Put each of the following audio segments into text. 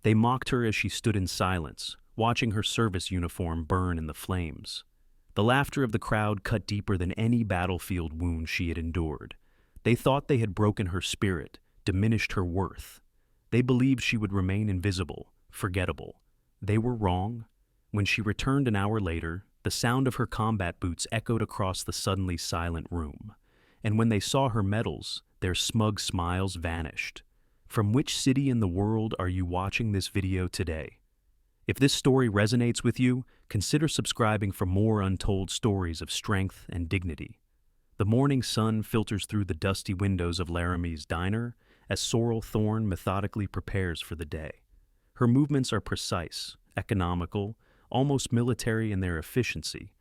They mocked her as she stood in silence, watching her service uniform burn in the flames. The laughter of the crowd cut deeper than any battlefield wound she had endured. They thought they had broken her spirit, diminished her worth. They believed she would remain invisible, forgettable. They were wrong. When she returned an hour later, the sound of her combat boots echoed across the suddenly silent room. And when they saw her medals, their smug smiles vanished. From which city in the world are you watching this video today? If this story resonates with you, consider subscribing for more untold stories of strength and dignity. The morning sun filters through the dusty windows of Laramie's diner as Sorrel Thorne methodically prepares for the day. Her movements are precise, economical, almost military in their efficiency,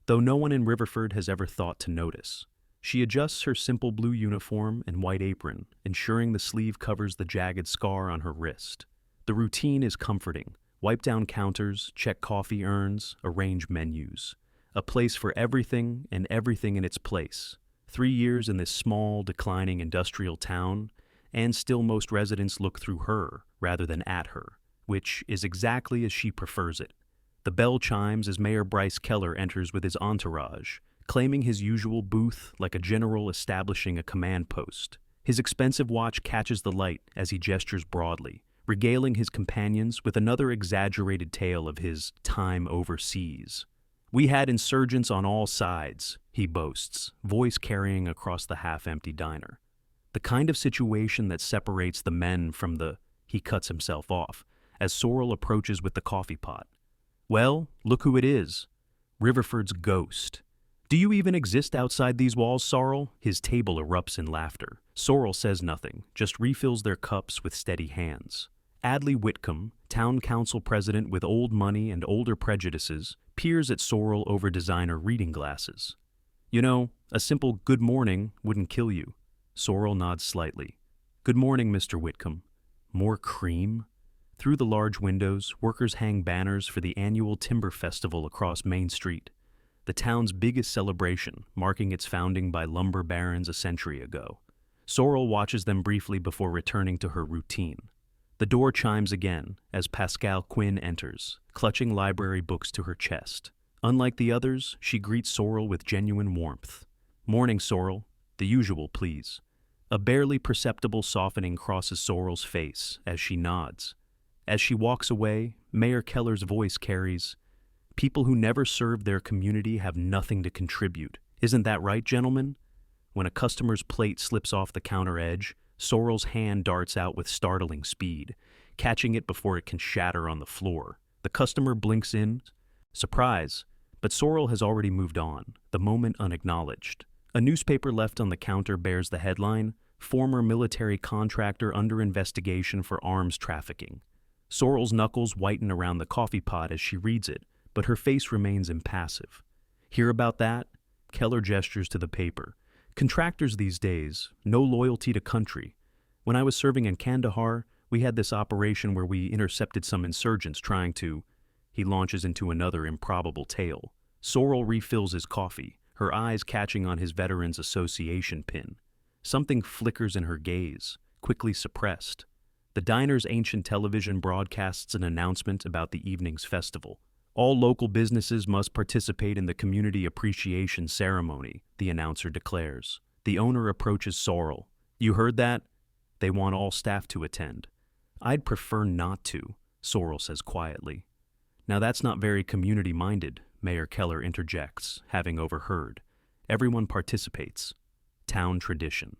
though no one in Riverford has ever thought to notice. She adjusts her simple blue uniform and white apron, ensuring the sleeve covers the jagged scar on her wrist. The routine is comforting. Wipe down counters, check coffee urns, arrange menus. A place for everything and everything in its place. 3 years in this small, declining industrial town, and still most residents look through her rather than at her, which is exactly as she prefers it. The bell chimes as Mayor Bryce Keller enters with his entourage, claiming his usual booth like a general establishing a command post. His expensive watch catches the light as he gestures broadly, regaling his companions with another exaggerated tale of his time overseas. "We had insurgents on all sides," he boasts, voice carrying across the half-empty diner. The kind of situation that separates the men from the... He cuts himself off as Sorrel approaches with the coffee pot. "Well, look who it is. Riverford's ghost. Do you even exist outside these walls, Sorrel?" His table erupts in laughter. Sorrel says nothing, just refills their cups with steady hands. Adley Whitcomb, town council president with old money and older prejudices, peers at Sorrel over designer reading glasses. "You know, a simple good morning wouldn't kill you." Sorrel nods slightly. "Good morning, Mr. Whitcomb." More cream? Through the large windows, workers hang banners for the annual Timber Festival across Main Street, the town's biggest celebration, marking its founding by lumber barons a century ago. Sorrel watches them briefly before returning to her routine. The door chimes again as Pascal Quinn enters, clutching library books to her chest. Unlike the others, she greets Sorrel with genuine warmth. "Morning, Sorrel. The usual, please." A barely perceptible softening crosses Sorrel's face as she nods. As she walks away, Mayor Keller's voice carries, "People who never served their community have nothing to contribute. Isn't that right, gentlemen?" When a customer's plate slips off the counter edge, Sorrel's hand darts out with startling speed, catching it before it can shatter on the floor. The customer blinks in, surprise, but Sorrel has already moved on, the moment unacknowledged. A newspaper left on the counter bears the headline, "Former military contractor under investigation for arms trafficking." Sorrel's knuckles whiten around the coffee pot as she reads it, but her face remains impassive. "Hear about that?" Keller gestures to the paper. "Contractors these days, no loyalty to country. When I was serving in Kandahar, we had this operation where we intercepted some insurgents trying to..." He launches into another improbable tale. Sorrel refills his coffee, her eyes catching on his Veterans Association pin. Something flickers in her gaze, quickly suppressed. The diner's ancient television broadcasts an announcement about the evening's festival. "All local businesses must participate in the community appreciation ceremony," the announcer declares. The owner approaches Sorrel. "You heard that? They want all staff to attend." "I'd prefer not to," Sorrel says quietly. "Now that's not very community-minded," Mayor Keller interjects, having overheard. "Everyone participates. Town tradition."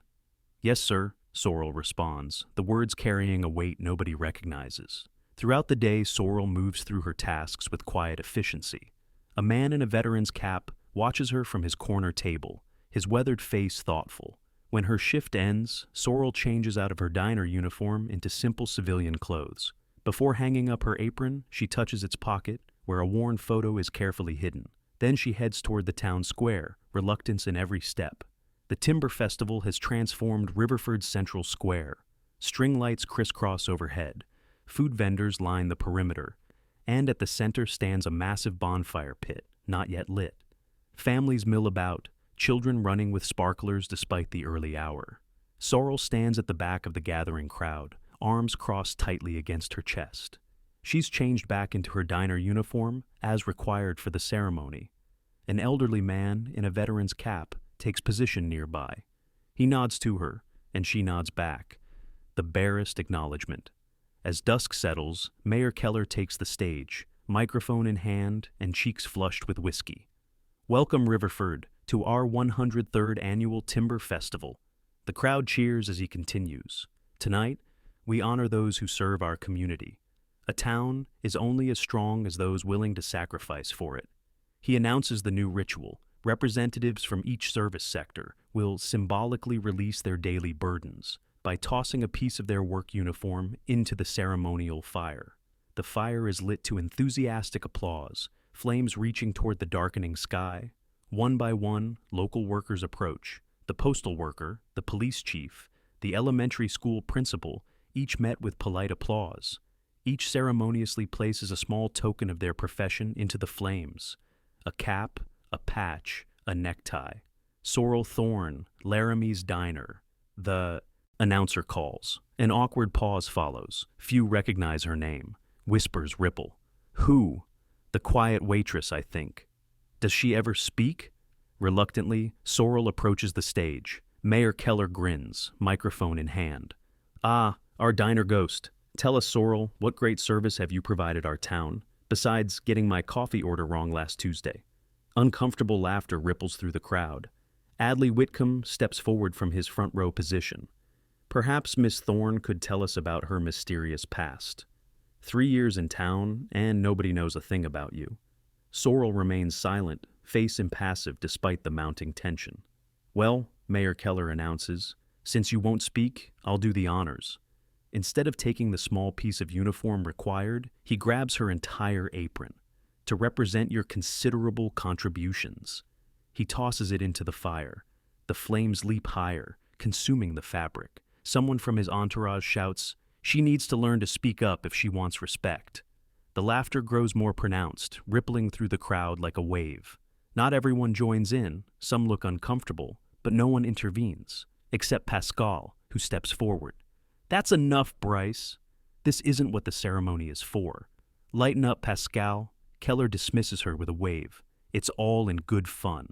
"Yes, sir," Sorrel responds, the words carrying a weight nobody recognizes. Throughout the day, Sorrel moves through her tasks with quiet efficiency. A man in a veteran's cap watches her from his corner table, his weathered face thoughtful. When her shift ends, Sorrel changes out of her diner uniform into simple civilian clothes. Before hanging up her apron, she touches its pocket, where a worn photo is carefully hidden. Then she heads toward the town square, reluctance in every step. The Timber Festival has transformed Riverford's central square. String lights crisscross overhead. Food vendors line the perimeter, and at the center stands a massive bonfire pit, not yet lit. Families mill about, children running with sparklers despite the early hour. Sorrel stands at the back of the gathering crowd, arms crossed tightly against her chest. She's changed back into her diner uniform, as required for the ceremony. An elderly man in a veteran's cap takes position nearby. He nods to her, and she nods back. The barest acknowledgement. As dusk settles, Mayor Keller takes the stage, microphone in hand and cheeks flushed with whiskey. Welcome, Riverford, to our 103rd Annual Timber Festival. The crowd cheers as he continues. Tonight, we honor those who serve our community. A town is only as strong as those willing to sacrifice for it. He announces the new ritual. Representatives from each service sector will symbolically release their daily burdens by tossing a piece of their work uniform into the ceremonial fire. The fire is lit to enthusiastic applause, flames reaching toward the darkening sky. One by one, local workers approach. The postal worker, the police chief, the elementary school principal, each met with polite applause. Each ceremoniously places a small token of their profession into the flames. A cap, a patch, a necktie. Sorrel Thorne, Laramie's Diner. The announcer calls. An awkward pause follows. Few recognize her name. Whispers ripple. Who? The quiet waitress, I think. Does she ever speak? Reluctantly, Sorrel approaches the stage. Mayor Keller grins, microphone in hand. Ah, our diner ghost. Tell us, Sorrel, what great service have you provided our town, besides getting my coffee order wrong last Tuesday? Uncomfortable laughter ripples through the crowd. Adley Whitcomb steps forward from his front row position. Perhaps Miss Thorne could tell us about her mysterious past. 3 years in town, and nobody knows a thing about you. Sorrel remains silent, face impassive despite the mounting tension. Well, Mayor Keller announces, since you won't speak, I'll do the honors. Instead of taking the small piece of uniform required, he grabs her entire apron. To represent your considerable contributions. He tosses it into the fire. The flames leap higher, consuming the fabric. Someone from his entourage shouts, "She needs to learn to speak up if she wants respect." The laughter grows more pronounced, rippling through the crowd like a wave. Not everyone joins in, some look uncomfortable, but no one intervenes, except Pascal, who steps forward. "That's enough, Bryce. This isn't what the ceremony is for. Lighten up, Pascal." Keller dismisses her with a wave. It's all in good fun.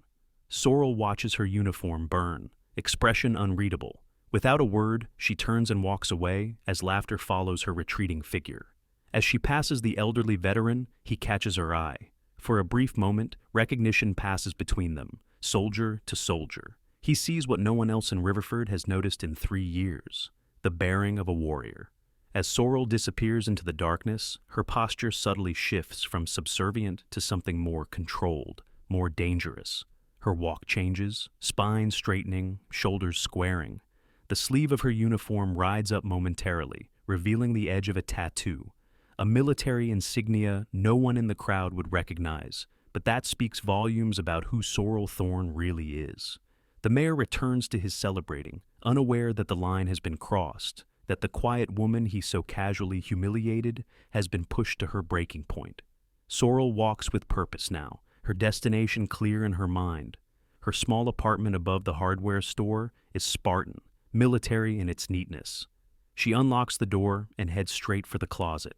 Sorrel watches her uniform burn, expression unreadable. Without a word, she turns and walks away as laughter follows her retreating figure. As she passes the elderly veteran, he catches her eye. For a brief moment, recognition passes between them, soldier to soldier. He sees what no one else in Riverford has noticed in 3 years, the bearing of a warrior. As Sorrel disappears into the darkness, her posture subtly shifts from subservient to something more controlled, more dangerous. Her walk changes, spine straightening, shoulders squaring. The sleeve of her uniform rides up momentarily, revealing the edge of a tattoo, a military insignia no one in the crowd would recognize, but that speaks volumes about who Sorrel Thorne really is. The mayor returns to his celebrating, unaware that the line has been crossed, that the quiet woman he so casually humiliated has been pushed to her breaking point. Sorrel walks with purpose now, her destination clear in her mind. Her small apartment above the hardware store is Spartan, military in its neatness. She unlocks the door and heads straight for the closet.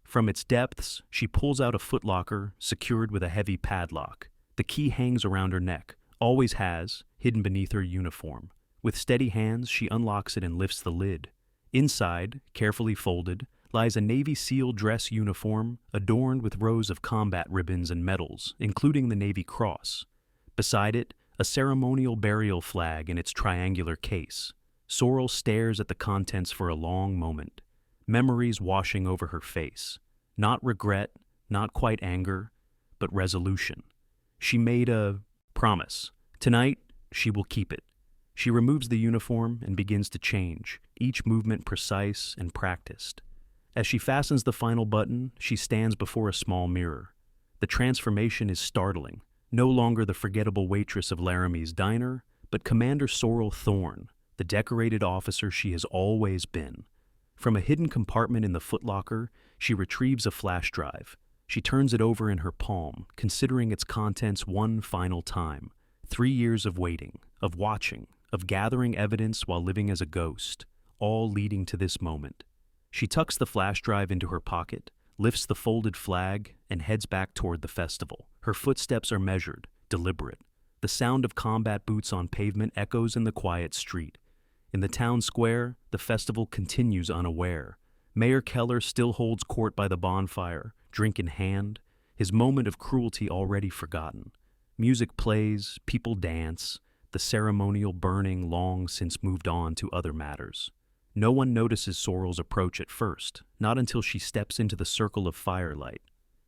From its depths, she pulls out a footlocker secured with a heavy padlock. The key hangs around her neck, always has, hidden beneath her uniform. With steady hands, she unlocks it and lifts the lid. Inside, carefully folded, lies a Navy SEAL dress uniform adorned with rows of combat ribbons and medals, including the Navy Cross. Beside it, a ceremonial burial flag in its triangular case. Sorrel stares at the contents for a long moment, memories washing over her face. Not regret, not quite anger, but resolution. She made a promise. Tonight, she will keep it. She removes the uniform and begins to change, each movement precise and practiced. As she fastens the final button, she stands before a small mirror. The transformation is startling. No longer the forgettable waitress of Laramie's Diner, but Commander Sorrel Thorne, the decorated officer she has always been. From a hidden compartment in the footlocker, she retrieves a flash drive. She turns it over in her palm, considering its contents one final time. 3 years of waiting, of watching, of gathering evidence while living as a ghost, all leading to this moment. She tucks the flash drive into her pocket, lifts the folded flag, and heads back toward the festival. Her footsteps are measured, deliberate. The sound of combat boots on pavement echoes in the quiet street. In the town square, the festival continues unaware. Mayor Keller still holds court by the bonfire, drink in hand, his moment of cruelty already forgotten. Music plays, people dance, the ceremonial burning long since moved on to other matters. No one notices Sorrel's approach at first, not until she steps into the circle of firelight.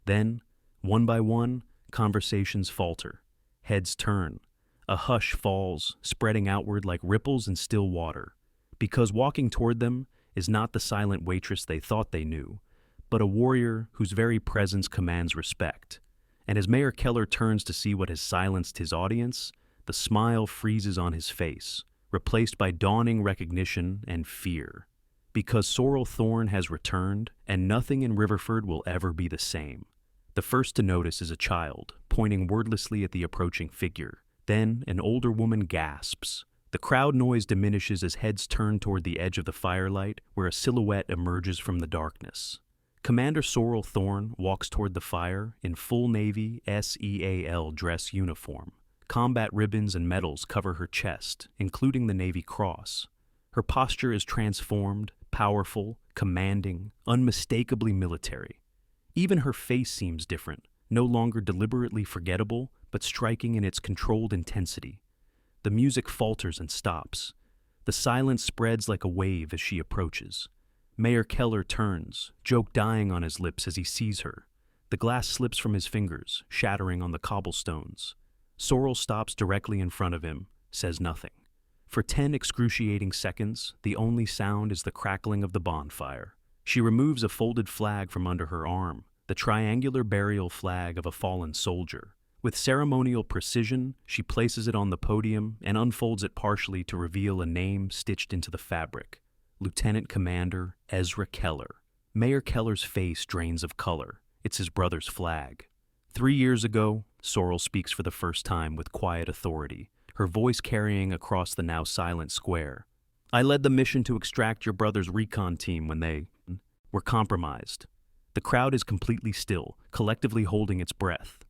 Then, one by one, conversations falter. Heads turn. A hush falls, spreading outward like ripples in still water. Because walking toward them is not the silent waitress they thought they knew, but a warrior whose very presence commands respect. And as Mayor Keller turns to see what has silenced his audience, the smile freezes on his face, replaced by dawning recognition and fear. Because Sorrel Thorne has returned, and nothing in Riverford will ever be the same. The first to notice is a child, pointing wordlessly at the approaching figure. Then an older woman gasps. The crowd noise diminishes as heads turn toward the edge of the firelight, where a silhouette emerges from the darkness. Commander Sorrel Thorne walks toward the fire in full Navy SEAL dress uniform. Combat ribbons and medals cover her chest, including the Navy Cross. Her posture is transformed, powerful, commanding, unmistakably military. Even her face seems different, no longer deliberately forgettable, but striking in its controlled intensity. The music falters and stops. The silence spreads like a wave as she approaches. Mayor Keller turns, joke dying on his lips as he sees her. The glass slips from his fingers, shattering on the cobblestones. Sorrel stops directly in front of him, says nothing. For 10 excruciating seconds, the only sound is the crackling of the bonfire. She removes a folded flag from under her arm, the triangular burial flag of a fallen soldier. With ceremonial precision, she places it on the podium and unfolds it partially to reveal a name stitched into the fabric. Lieutenant Commander Ezra Keller. Mayor Keller's face drains of color. It's his brother's flag. 3 years ago, Sorrel speaks for the first time with quiet authority, her voice carrying across the now silent square. I led the mission to extract your brother's recon team when they were compromised. The crowd is completely still, collectively holding its breath.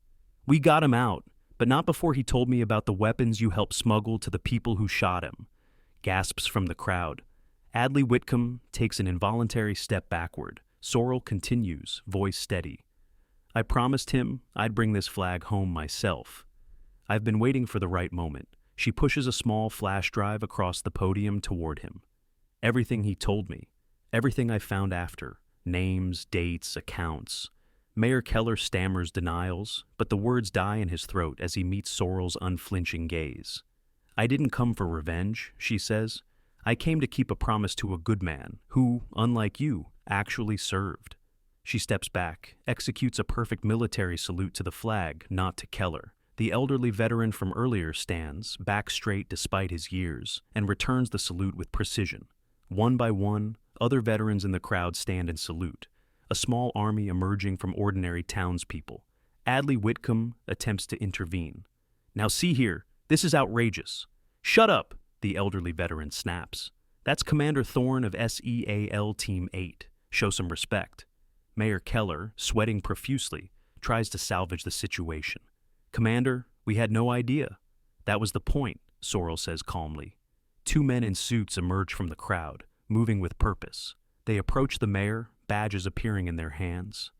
We got him out, but not before he told me about the weapons you helped smuggle to the people who shot him. Gasps from the crowd. Adley Whitcomb takes an involuntary step backward. Sorrel continues, voice steady. I promised him I'd bring this flag home myself. I've been waiting for the right moment. She pushes a small flash drive across the podium toward him. Everything he told me. Everything I found after. Names, dates, accounts. Mayor Keller stammers denials, but the words die in his throat as he meets Sorrel's unflinching gaze. I didn't come for revenge, she says. I came to keep a promise to a good man who, unlike you, actually served. She steps back, executes a perfect military salute to the flag, not to Keller. The elderly veteran from earlier stands, back straight despite his years, and returns the salute with precision. One by one, other veterans in the crowd stand and salute, a small army emerging from ordinary townspeople. Adley Whitcomb attempts to intervene. Now see here, this is outrageous. Shut up, the elderly veteran snaps. That's Commander Thorne of SEAL Team 8. Show some respect. Mayor Keller, sweating profusely, tries to salvage the situation. Commander, we had no idea. That was the point, Sorrel says calmly. 2 men in suits emerge from the crowd, moving with purpose. They approach the mayor, badges appearing in their hands.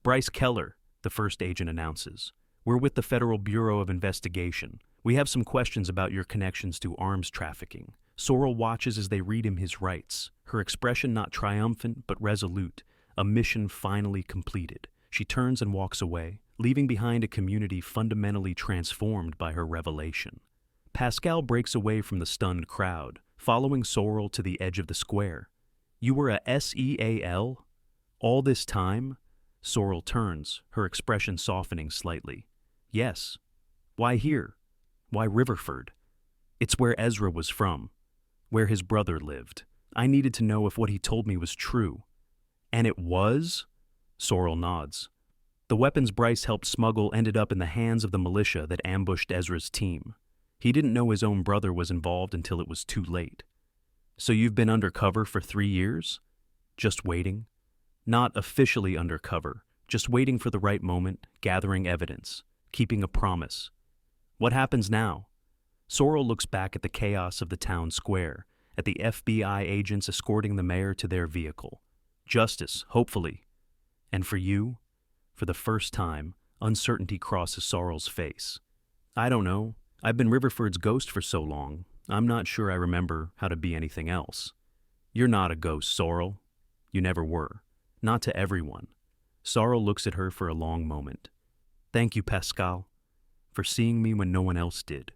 Bryce Keller, the first agent announces. We're with the Federal Bureau of Investigation. We have some questions about your connections to arms trafficking. Sorrel watches as they read him his rights, her expression not triumphant but resolute, a mission finally completed. She turns and walks away, leaving behind a community fundamentally transformed by her revelation. Pascal breaks away from the stunned crowd, following Sorrel to the edge of the square. You were a SEAL? All this time? Sorrel turns, her expression softening slightly. Yes. Why here? Why Riverford? It's where Ezra was from, where his brother lived. I needed to know if what he told me was true. And it was? Sorrel nods. The weapons Bryce helped smuggle ended up in the hands of the militia that ambushed Ezra's team. He didn't know his own brother was involved until it was too late. So you've been undercover for 3 years? Just waiting? Not officially undercover, just waiting for the right moment, gathering evidence, keeping a promise. What happens now? Sorrel looks back at the chaos of the town square, at the FBI agents escorting the mayor to their vehicle. Justice, hopefully. And for you? For the first time, uncertainty crosses Sorrel's face. I don't know. I've been Riverford's ghost for so long, I'm not sure I remember how to be anything else. You're not a ghost, Sorrel. You never were. Not to everyone. Sorrel looks at her for a long moment. Thank you, Pascal, for seeing me when no one else did.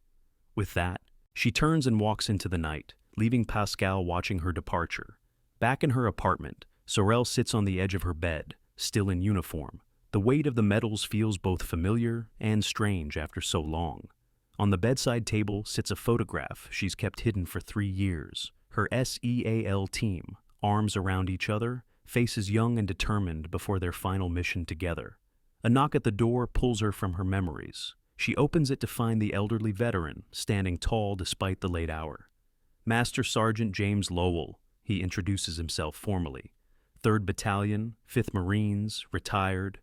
With that, she turns and walks into the night, leaving Pascal watching her departure. Back in her apartment, Sorrel sits on the edge of her bed, still in uniform. The weight of the metals feels both familiar and strange after so long. On the bedside table sits a photograph she's kept hidden for 3 years. Her SEAL team, arms around each other, faces young and determined before their final mission together. A knock at the door pulls her from her memories. She opens it to find the elderly veteran, standing tall despite the late hour. Master Sergeant James Lowell, he introduces himself formally. 3rd Battalion, 5th Marines, retired.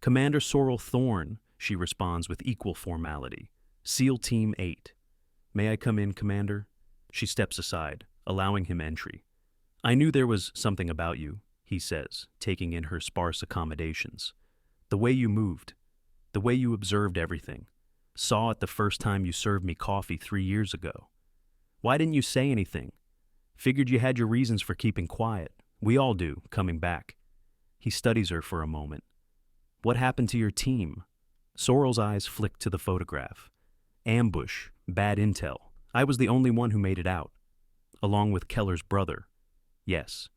Commander Sorrel Thorne, she responds with equal formality. SEAL Team 8. May I come in, Commander? She steps aside, allowing him entry. I knew there was something about you, he says, taking in her sparse accommodations. The way you moved, the way you observed everything. Saw it the first time you served me coffee 3 years ago. Why didn't you say anything? Figured you had your reasons for keeping quiet. We all do, coming back. He studies her for a moment. What happened to your team? Sorrel's eyes flick to the photograph. Ambush, bad intel. I was the only one who made it out. Along with Keller's brother. Yes.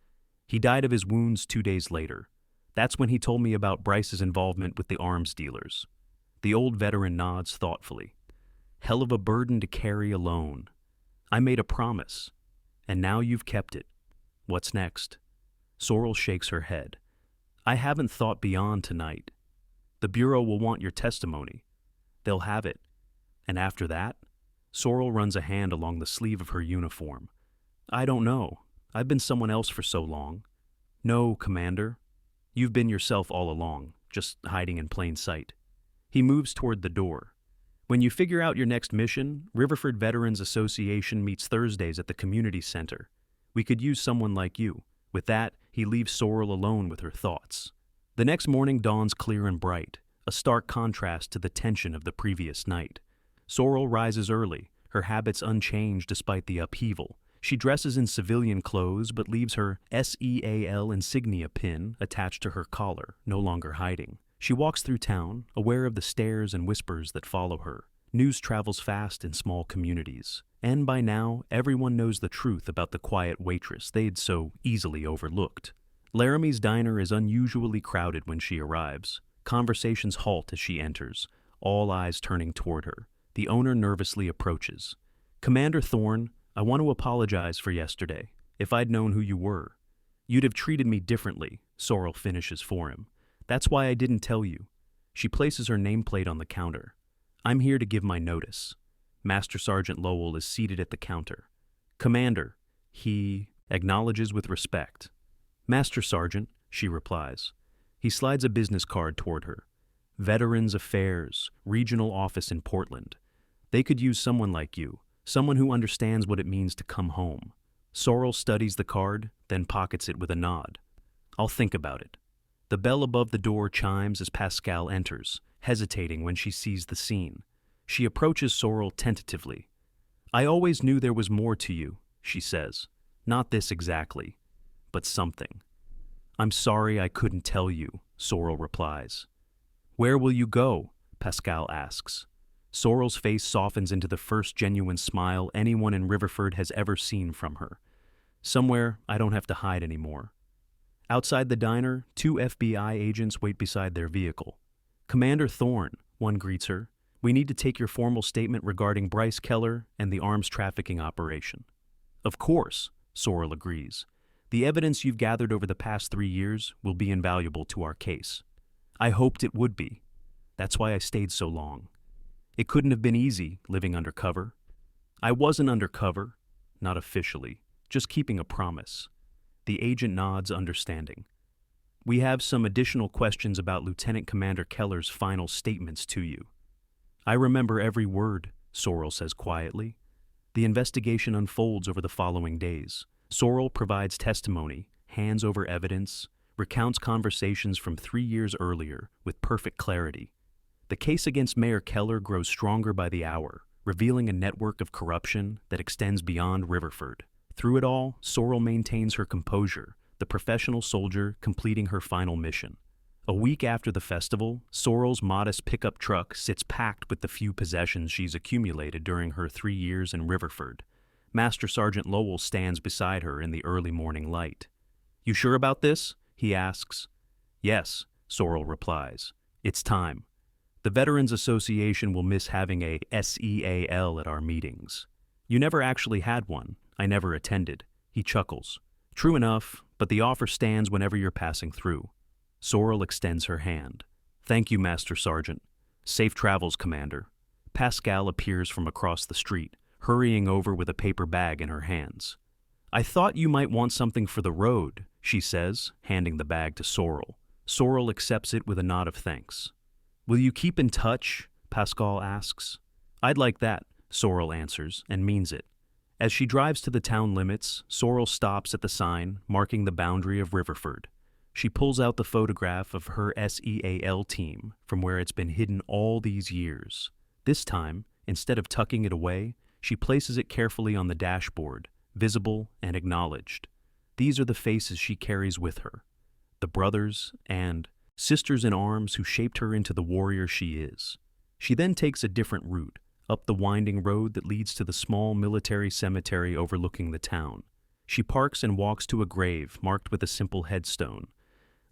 He died of his wounds 2 days later. That's when he told me about Bryce's involvement with the arms dealers. The old veteran nods thoughtfully. Hell of a burden to carry alone. I made a promise, and now you've kept it. What's next? Sorrel shakes her head. I haven't thought beyond tonight. The Bureau will want your testimony. They'll have it. And after that? Sorrel runs a hand along the sleeve of her uniform. I don't know. I've been someone else for so long. No, Commander. You've been yourself all along, just hiding in plain sight. He moves toward the door. When you figure out your next mission, Riverford Veterans Association meets Thursdays at the community center. We could use someone like you. With that, he leaves Sorrel alone with her thoughts. The next morning dawns clear and bright, a stark contrast to the tension of the previous night. Sorrel rises early, her habits unchanged despite the upheaval. She dresses in civilian clothes but leaves her SEAL insignia pin attached to her collar, no longer hiding. She walks through town, aware of the stares and whispers that follow her. News travels fast in small communities, and by now everyone knows the truth about the quiet waitress they'd so easily overlooked. Laramie's diner is unusually crowded when she arrives. Conversations halt as she enters, all eyes turning toward her. The owner nervously approaches. Commander Thorne, I want to apologize for yesterday. If I'd known who you were, you'd have treated me differently, Sorrel finishes for him. That's why I didn't tell you. She places her nameplate on the counter. I'm here to give my notice. Master Sergeant Lowell is seated at the counter. Commander, he acknowledges with respect. Master Sergeant, she replies. He slides a business card toward her. Veterans Affairs, Regional Office in Portland. They could use someone like you, someone who understands what it means to come home. Sorrel studies the card, then pockets it with a nod. I'll think about it. The bell above the door chimes as Pascal enters, hesitating when she sees the scene. She approaches Sorrel tentatively. I always knew there was more to you, she says. Not this exactly, but something. I'm sorry I couldn't tell you, Sorrel replies. Where will you go? Pascal asks. Sorrel's face softens into the first genuine smile anyone in Riverford has ever seen from her. Somewhere I don't have to hide anymore. Outside the diner, 2 FBI agents wait beside their vehicle. Commander Thorne, one greets her. We need to take your formal statement regarding Bryce Keller and the arms trafficking operation. Of course, Sorrel agrees. The evidence you've gathered over the past 3 years will be invaluable to our case. I hoped it would be. That's why I stayed so long. It couldn't have been easy living undercover. I wasn't undercover, not officially, just keeping a promise. The agent nods, understanding. We have some additional questions about Lieutenant Commander Keller's final statements to you. I remember every word, Sorrel says quietly. The investigation unfolds over the following days. Sorrel provides testimony, hands over evidence, recounts conversations from 3 years earlier with perfect clarity. The case against Mayor Keller grows stronger by the hour, revealing a network of corruption that extends beyond Riverford. Through it all, Sorrel maintains her composure, the professional soldier completing her final mission. A week after the festival, Sorrel's modest pickup truck sits packed with the few possessions she's accumulated during her 3 years in Riverford. Master Sergeant Lowell stands beside her in the early morning light. "You sure about this?" he asks. "Yes," Sorrel replies. "It's time. The Veterans Association will miss having a SEAL at our meetings." "You never actually had one. I never attended." He chuckles. "True enough, but the offer stands whenever you're passing through." Sorrel extends her hand. "Thank you, Master Sergeant. Safe travels, Commander." Pascal appears from across the street, hurrying over with a paper bag in her hands. "I thought you might want something for the road," she says, handing the bag to Sorrel. Sorrel accepts it with a nod of thanks. "Will you keep in touch?" Pascal asks. "I'd like that," Sorrel answers, and means it. As she drives to the town limits, Sorrel stops at the sign marking the boundary of Riverford. She pulls out the photograph of her SEAL team from where it's been hidden all these years. This time, instead of tucking it away, she places it carefully on the dashboard, visible and acknowledged. These are the faces she carries with her, the brothers and sisters in arms who shaped her into the warrior she is. She then takes a different route, up the winding road that leads to the small military cemetery overlooking the town. She parks and walks to a grave marked with a simple headstone.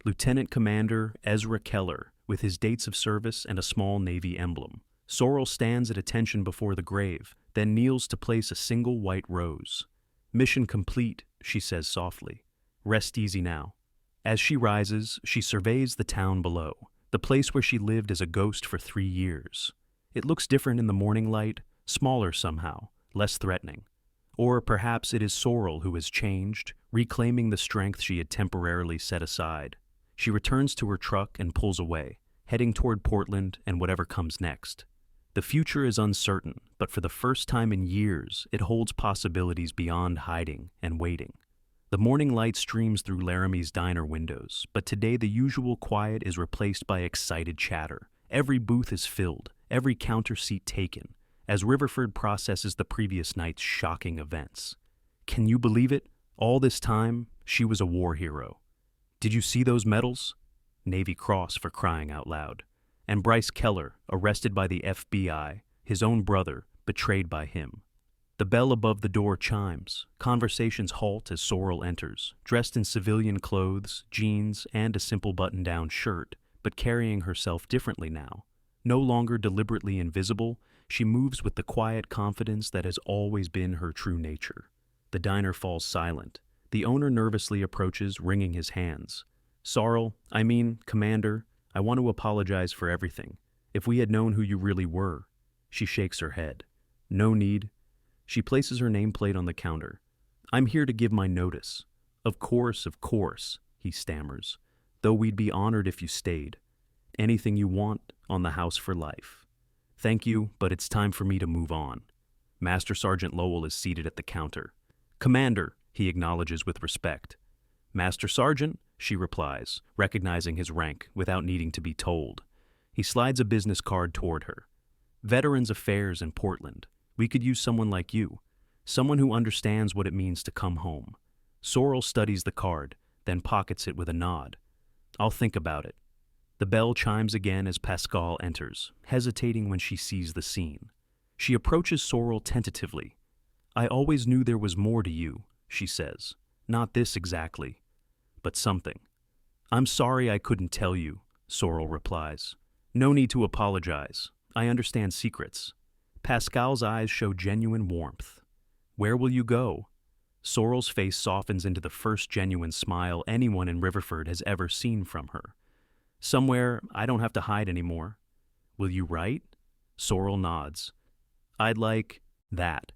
Lieutenant Commander Ezra Keller, with his dates of service and a small Navy emblem. Sorrel stands at attention before the grave, then kneels to place a single white rose. "Mission complete," she says softly. "Rest easy now." As she rises, she surveys the town below, the place where she lived as a ghost for 3 years. It looks different in the morning light, smaller somehow, less threatening. Or perhaps it is Sorrel who has changed, reclaiming the strength she had temporarily set aside. She returns to her truck and pulls away, heading toward Portland and whatever comes next. The future is uncertain, but for the first time in years, it holds possibilities beyond hiding and waiting. The morning light streams through Laramie's diner windows, but today the usual quiet is replaced by excited chatter. Every booth is filled, every counter seat taken, as Riverford processes the previous night's shocking events. Can you believe it? All this time, she was a war hero. Did you see those medals? Navy Cross, for crying out loud. And Bryce Keller, arrested by the FBI, his own brother, betrayed by him. The bell above the door chimes. Conversations halt as Sorrel enters, dressed in civilian clothes, jeans, and a simple button-down shirt, but carrying herself differently now. No longer deliberately invisible, she moves with the quiet confidence that has always been her true nature. The diner falls silent. The owner nervously approaches, wringing his hands. Commander, I want to apologize for everything. If we had known who you really were." She shakes her head. "No need." She places her nameplate on the counter. "I'm here to give my notice." Of course, he stammers. "Though we'd be honored if you stayed. Anything you want, on the house for life." "Thank you, but it's time for me to move on." Master Sergeant Lowell is seated at the counter. "Commander," he acknowledges with respect. "Master Sergeant," she replies, recognizing his rank without needing to be told. He slides a business card toward her. "Veterans Affairs in Portland. We could use someone like you, someone who understands what it means to come home." Sorrel studies the card, then pockets it with a nod. "I'll think about it." The bell chimes again as Pascal enters, hesitating when she sees the scene. She approaches Sorrel tentatively. "I always knew there was more to you," she says. "Not this exactly, but something." "I'm sorry I couldn't tell you," Sorrel replies. "No need to apologize. I understand secrets." Pascal's eyes show genuine warmth. "Where will you go?" Sorrel's face softens into the first genuine smile anyone in Riverford has ever seen from her. "Somewhere I don't have to hide anymore." "Will you write?" Sorrel nods. "I'd like that."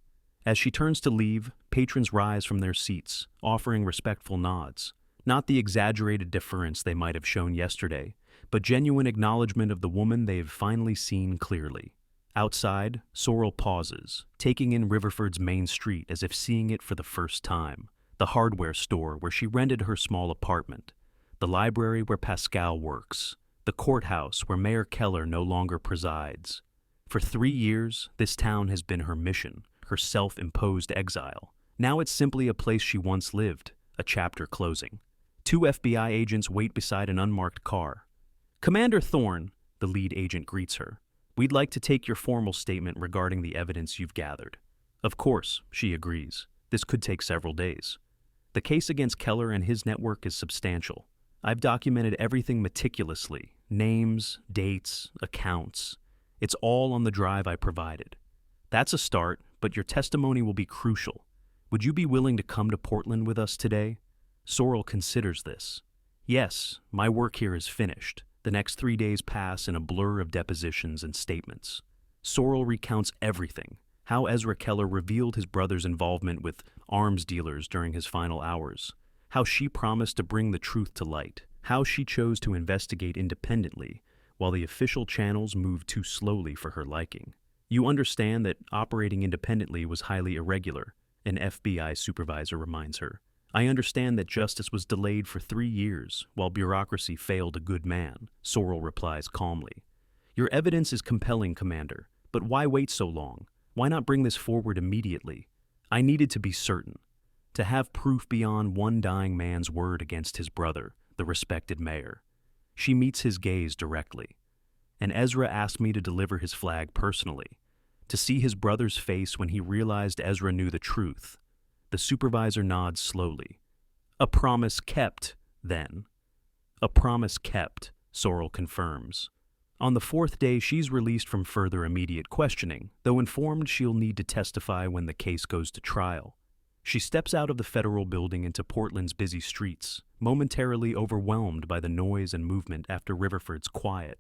As she turns to leave, patrons rise from their seats, offering respectful nods. Not the exaggerated deference they might have shown yesterday, but genuine acknowledgement of the woman they have finally seen clearly. Outside, Sorrel pauses, taking in Riverford's main street as if seeing it for the first time. The hardware store where she rented her small apartment. The library where Pascal works. The courthouse where Mayor Keller no longer presides. For 3 years, this town has been her mission, her self-imposed exile. Now it's simply a place she once lived, a chapter closing. 2 FBI agents wait beside an unmarked car. "Commander Thorne," the lead agent greets her. "We'd like to take your formal statement regarding the evidence you've gathered." Of course, she agrees. This could take several days. The case against Keller and his network is substantial. I've documented everything meticulously. Names, dates, accounts. It's all on the drive I provided. That's a start, but your testimony will be crucial. Would you be willing to come to Portland with us today? Sorrel considers this. Yes, my work here is finished. The next 3 days pass in a blur of depositions and statements. Sorrel recounts everything. How Ezra Keller revealed his brother's involvement with arms dealers during his final hours. How she promised to bring the truth to light. How she chose to investigate independently, while the official channels moved too slowly for her liking. You understand that operating independently was highly irregular, an FBI supervisor reminds her. I understand that justice was delayed for 3 years, while bureaucracy failed a good man, Sorrel replies calmly. Your evidence is compelling, Commander, but why wait so long? Why not bring this forward immediately? I needed to be certain. To have proof beyond one dying man's word against his brother, the respected mayor. She meets his gaze directly. And Ezra asked me to deliver his flag personally, to see his brother's face when he realized Ezra knew the truth. The supervisor nods slowly. A promise kept, then. A promise kept, Sorrel confirms. On the 4th day, she's released from further immediate questioning, though informed she'll need to testify when the case goes to trial. She steps out of the federal building into Portland's busy streets, momentarily overwhelmed by the noise and movement after Riverford's quiet.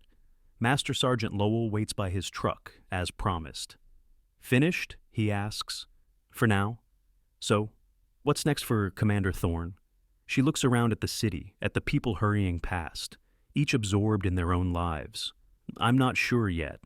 Master Sergeant Lowell waits by his truck, as promised. Finished? He asks. For now. So, what's next for Commander Thorne? She looks around at the city, at the people hurrying past, each absorbed in their own lives. I'm not sure yet.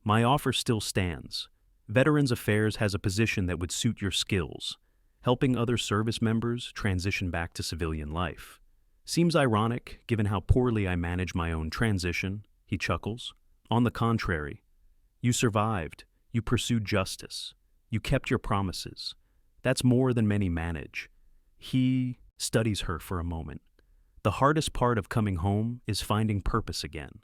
My offer still stands. Veterans Affairs has a position that would suit your skills, helping other service members transition back to civilian life. Seems ironic, given how poorly I manage my own transition, he chuckles. On the contrary, you survived, you pursued justice, you kept your promises. That's more than many manage. He studies her for a moment. The hardest part of coming home is finding purpose again.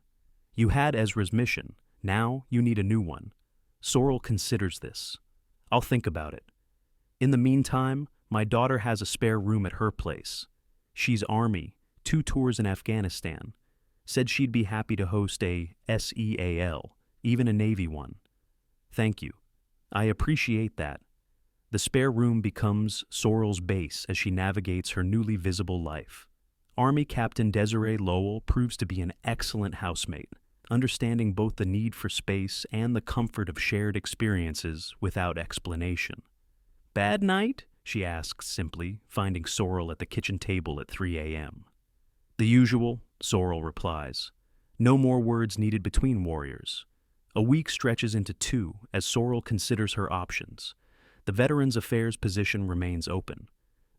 You had Ezra's mission, now you need a new one. Sorrel considers this. I'll think about it. In the meantime, my daughter has a spare room at her place. She's Army, 2 tours in Afghanistan. Said she'd be happy to host a SEAL, even a Navy one. Thank you. I appreciate that. The spare room becomes Sorrel's base as she navigates her newly visible life. Army Captain Desiree Lowell proves to be an excellent housemate, understanding both the need for space and the comfort of shared experiences without explanation. Bad night? She asks simply, finding Sorrel at the kitchen table at 3 a.m. The usual, Sorrel replies. No more words needed between warriors. A week stretches into 2 as Sorrel considers her options. The Veterans Affairs position remains open.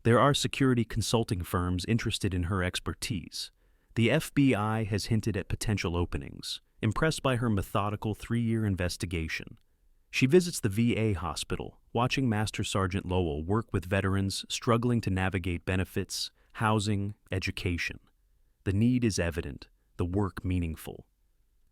There are security consulting firms interested in her expertise. The FBI has hinted at potential openings, impressed by her methodical 3-year investigation. She visits the VA hospital, watching Master Sergeant Lowell work with veterans struggling to navigate benefits, housing, education. The need is evident, the work meaningful.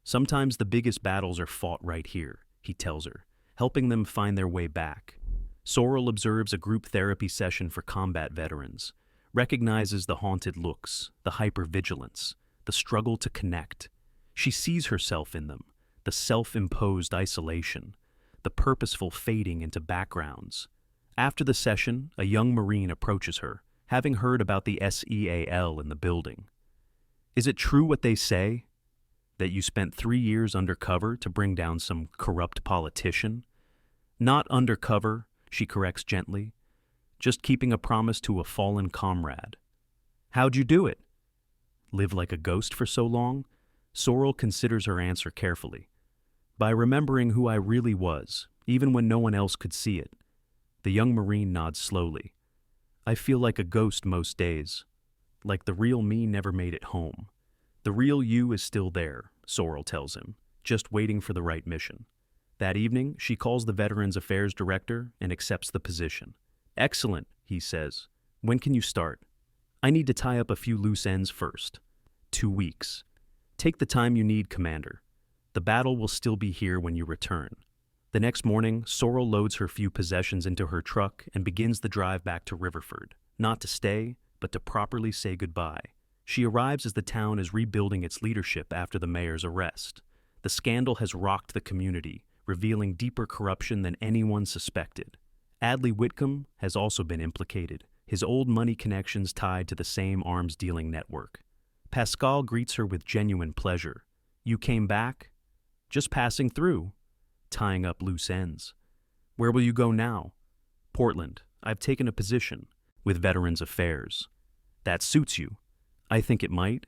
Sometimes the biggest battles are fought right here, he tells her, helping them find their way back. Sorrel observes a group therapy session for combat veterans, recognizes the haunted looks, the hypervigilance, the struggle to connect. She sees herself in them, the self-imposed isolation, the purposeful fading into backgrounds. After the session, a young Marine approaches her, having heard about the SEAL in the building. Is it true what they say? That you spent 3 years undercover to bring down some corrupt politician? Not undercover. she corrects gently. Just keeping a promise to a fallen comrade. How'd you do it? Live like a ghost for so long? Sorrel considers her answer carefully. By remembering who I really was, even when no one else could see it. The young Marine nods slowly. I feel like a ghost most days. Like the real me never made it home. The real you is still there, Sorrel tells him, just waiting for the right mission. That evening, she calls the Veterans Affairs Director and accepts the position. Excellent, he says. When can you start? I need to tie up a few loose ends first. 2 weeks. Take the time you need, Commander. The battle will still be here when you return. The next morning, Sorrel loads her few possessions into her truck and begins the drive back to Riverford, not to stay, but to properly say goodbye. She arrives as the town is rebuilding its leadership after the mayor's arrest. The scandal has rocked the community, revealing deeper corruption than anyone suspected. Adley Whitcomb has also been implicated, his old money connections tied to the same arms-dealing network. Pascal greets her with genuine pleasure. You came back? Just passing through. Tying up loose ends. Where will you go now? Portland. I've taken a position with Veterans Affairs. That suits you. I think it might.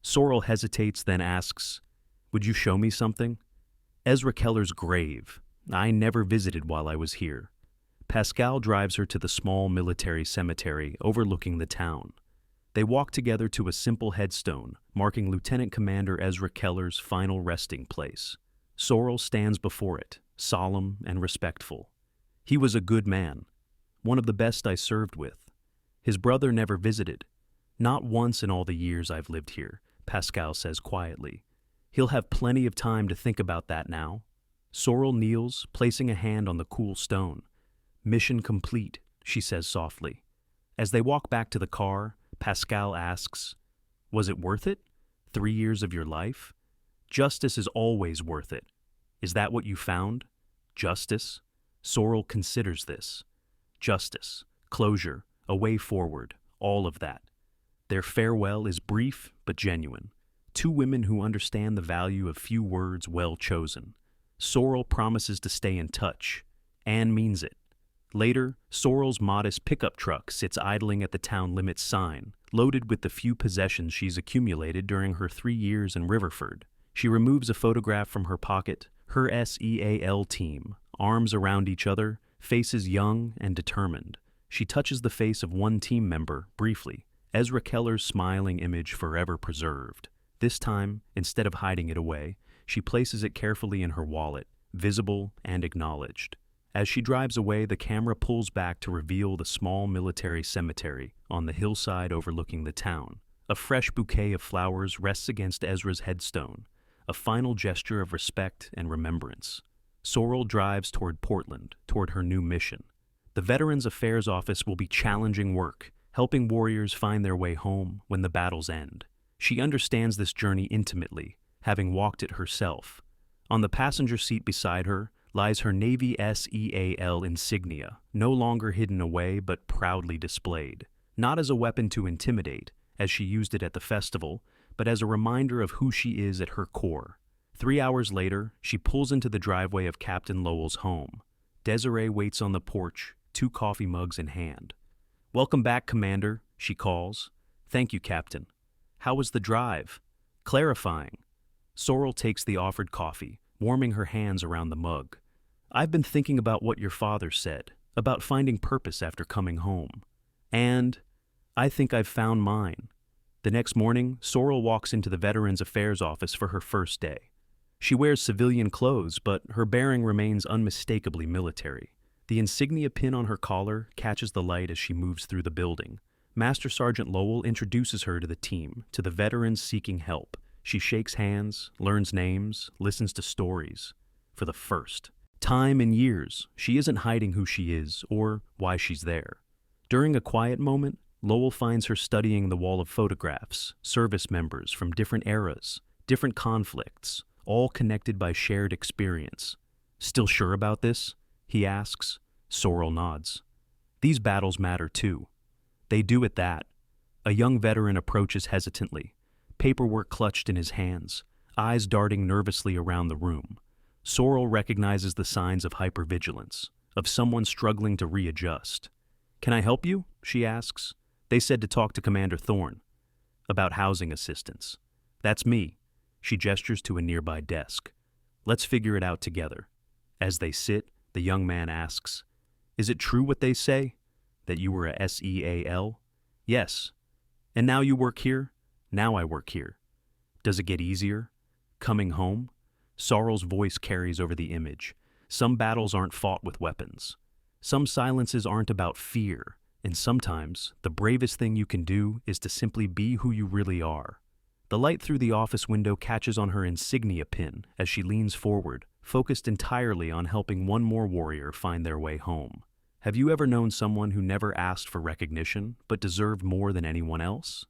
Sorrel hesitates, then asks, would you show me something? Ezra Keller's grave. I never visited while I was here. Pascal drives her to the small military cemetery overlooking the town. They walk together to a simple headstone marking Lieutenant Commander Ezra Keller's final resting place. Sorrel stands before it, solemn and respectful. He was a good man, one of the best I served with. His brother never visited. Not once in all the years I've lived here, Pascal says quietly. He'll have plenty of time to think about that now. Sorrel kneels, placing a hand on the cool stone. Mission complete, she says softly. As they walk back to the car, Pascal asks, was it worth it? 3 years of your life? Justice is always worth it. Is that what you found? Justice? Sorrel considers this. Justice, closure, a way forward, all of that. Their farewell is brief but genuine. 2 women who understand the value of few words well chosen. Sorrel promises to stay in touch. Anne means it. Later, Sorrel's modest pickup truck sits idling at the town limits sign, loaded with the few possessions she's accumulated during her 3 years in Riverford. She removes a photograph from her pocket, her SEAL team, arms around each other, faces young and determined. She touches the face of one team member, briefly, Ezra Keller's smiling image forever preserved. This time, instead of hiding it away, she places it carefully in her wallet, visible and acknowledged. As she drives away, the camera pulls back to reveal the small military cemetery on the hillside overlooking the town. A fresh bouquet of flowers rests against Ezra's headstone, a final gesture of respect and remembrance. Sorrel drives toward Portland, toward her new mission. The Veterans Affairs Office will be challenging work, helping warriors find their way home when the battles end. She understands this journey intimately, having walked it herself. On the passenger seat beside her lies her Navy SEAL insignia, no longer hidden away but proudly displayed. Not as a weapon to intimidate, as she used it at the festival, but as a reminder of who she is at her core. 3 hours later, she pulls into the driveway of Captain Lowell's home. Desiree waits on the porch, 2 coffee mugs in hand. Welcome back, Commander, she calls. Thank you, Captain. How was the drive? Clarifying. Sorrel takes the offered coffee, warming her hands around the mug. I've been thinking about what your father said, about finding purpose after coming home. And I think I've found mine. The next morning, Sorrel walks into the Veterans Affairs Office for her first day. She wears civilian clothes, but her bearing remains unmistakably military. The insignia pin on her collar catches the light as she moves through the building. Master Sergeant Lowell introduces her to the team, to the veterans seeking help. She shakes hands, learns names, listens to stories. For the first time in years, she isn't hiding who she is or why she's there. During a quiet moment, Lowell finds her studying the wall of photographs, service members from different eras, different conflicts, all connected by shared experience. Still sure about this? He asks. Sorrel nods. These battles matter too. They do at that. A young veteran approaches hesitantly, paperwork clutched in his hands, eyes darting nervously around the room. Sorrel recognizes the signs of hypervigilance, of someone struggling to readjust. "Can I help you?" she asks. "They said to talk to Commander Thorne about housing assistance." "That's me." She gestures to a nearby desk. "Let's figure it out together." As they sit, the young man asks, "Is it true what they say? That you were a SEAL?" "Yes." "And now you work here?" "Now I work here." "Does it get easier? Coming home?" Sorrel's voice carries over the image. Some battles aren't fought with weapons. Some silences aren't about fear. And sometimes, the bravest thing you can do is to simply be who you really are. The light through the office window catches on her insignia pin as she leans forward, focused entirely on helping one more warrior find their way home. Have you ever known someone who never asked for recognition, but deserved more than anyone else?